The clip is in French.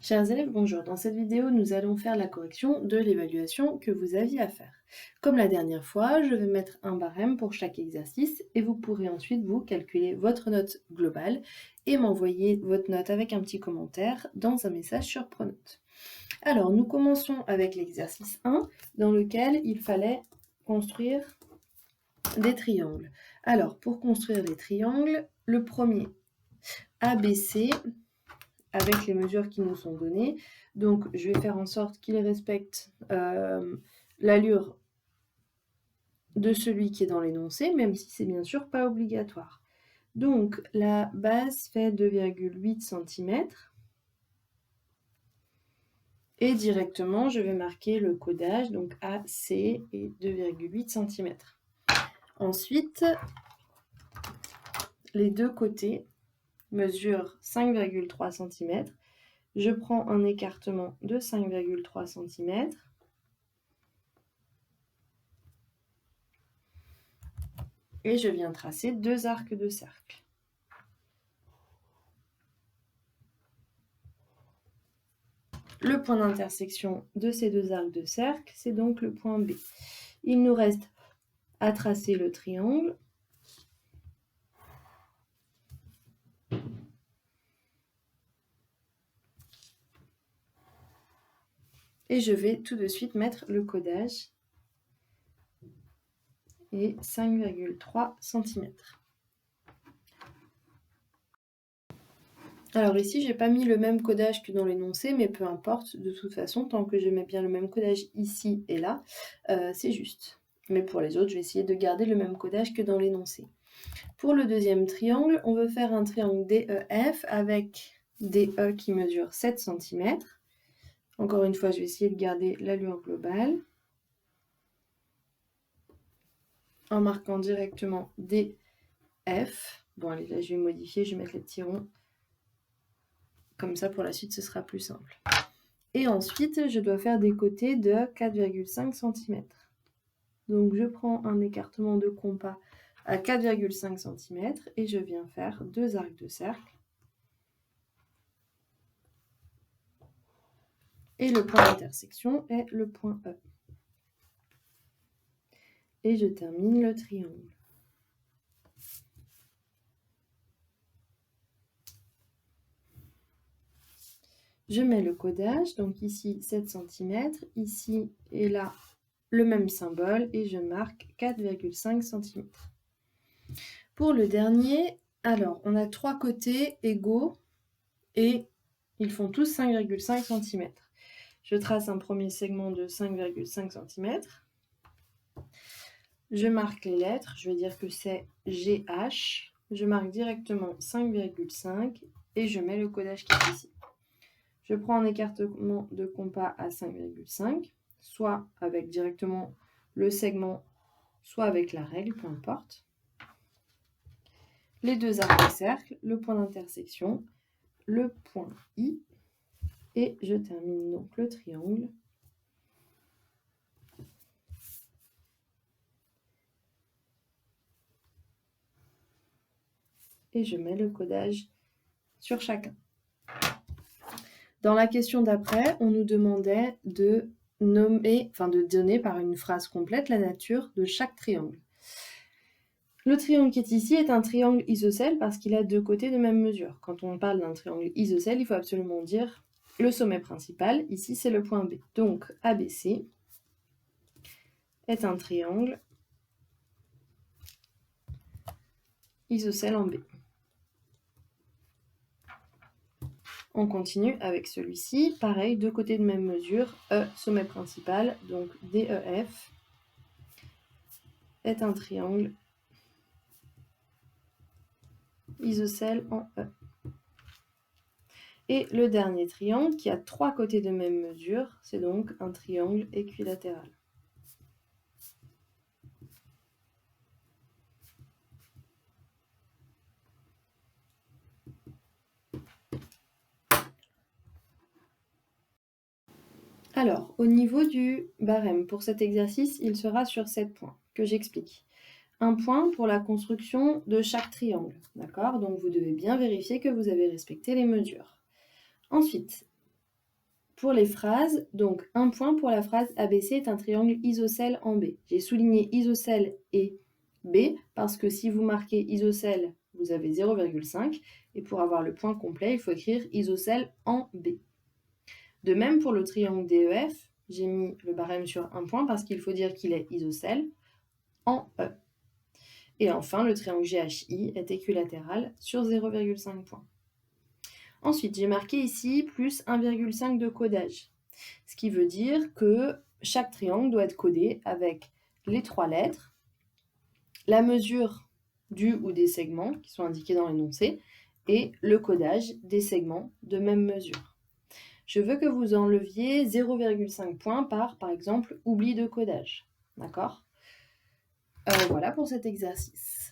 Chers élèves, bonjour. Dans cette vidéo, nous allons faire la correction de l'évaluation que vous aviez à faire. Comme la dernière fois, je vais mettre un barème pour chaque exercice et vous pourrez ensuite vous calculer votre note globale et m'envoyer votre note avec un petit commentaire dans un message sur Pronote. Alors, nous commençons avec l'exercice 1 dans lequel il fallait construire des triangles. Alors, pour construire des triangles, le premier, ABC, avec les mesures qui nous sont données. Donc, je vais faire en sorte qu'il respecte l'allure de celui qui est dans l'énoncé, même si c'est bien sûr pas obligatoire. Donc, la base fait 2,8 cm. Et directement, je vais marquer le codage, donc AC et 2,8 cm. Ensuite, les deux côtés mesurent 5,3 cm. Je prends un écartement de 5,3 cm. Et je viens tracer deux arcs de cercle. Le point d'intersection de ces deux arcs de cercle, c'est donc le point B. Il nous reste à tracer le triangle. Et je vais tout de suite mettre le codage et 5,3 cm. Alors ici, je n'ai pas mis le même codage que dans l'énoncé, mais peu importe, de toute façon, tant que je mets bien le même codage ici et là, c'est juste. Mais pour les autres, je vais essayer de garder le même codage que dans l'énoncé. Pour le deuxième triangle, on veut faire un triangle DEF avec DE qui mesure 7 cm. Encore une fois, je vais essayer de garder l'allure globale en marquant directement DF. Bon, allez, là, je vais modifier, je vais mettre les petits ronds. Comme ça, pour la suite, ce sera plus simple. Et ensuite, je dois faire des côtés de 4,5 cm. Donc, je prends un écartement de compas à 4,5 cm et je viens faire deux arcs de cercle. Et le point d'intersection est le point E. Et je termine le triangle. Je mets le codage, donc ici 7 cm, ici et là le même symbole et je marque 4,5 cm. Pour le dernier, alors on a trois côtés égaux et ils font tous 5,5 cm. Je trace un premier segment de 5,5 cm. Je marque les lettres, je vais dire que c'est GH. Je marque directement 5,5 et je mets le codage qui est ici. Je prends un écartement de compas à 5,5, soit avec directement le segment, soit avec la règle, peu importe. Les deux arcs de cercle, le point d'intersection, le point I, et je termine donc le triangle. Et je mets le codage sur chacun. Dans la question d'après, on nous demandait de donner par une phrase complète la nature de chaque triangle. Le triangle qui est ici est un triangle isocèle parce qu'il a deux côtés de même mesure. Quand on parle d'un triangle isocèle, il faut absolument dire le sommet principal. Ici, c'est le point B. Donc, ABC est un triangle isocèle en B. On continue avec celui-ci. Pareil, deux côtés de même mesure. E, sommet principal. Donc, DEF est un triangle isocèle en E. Et le dernier triangle, qui a trois côtés de même mesure, c'est donc un triangle équilatéral. Alors, au niveau du barème, pour cet exercice, il sera sur 7 points que j'explique. Un point pour la construction de chaque triangle, d'accord? Donc, vous devez bien vérifier que vous avez respecté les mesures. Ensuite, Pour les phrases, donc 1 point pour la phrase ABC est un triangle isocèle en B. J'ai souligné isocèle et B parce que si vous marquez isocèle, vous avez 0,5 et pour avoir le point complet, il faut écrire isocèle en B. De même pour le triangle DEF, j'ai mis le barème sur 1 point parce qu'il faut dire qu'il est isocèle en E. Et enfin, le triangle GHI est équilatéral sur 0,5 points. Ensuite, j'ai marqué ici plus 1,5 de codage, ce qui veut dire que chaque triangle doit être codé avec les 3 lettres, la mesure du ou des segments qui sont indiqués dans l'énoncé et le codage des segments de même mesure. Je veux que vous enleviez 0,5 points par exemple, oubli de codage. D'accord ? Voilà pour cet exercice.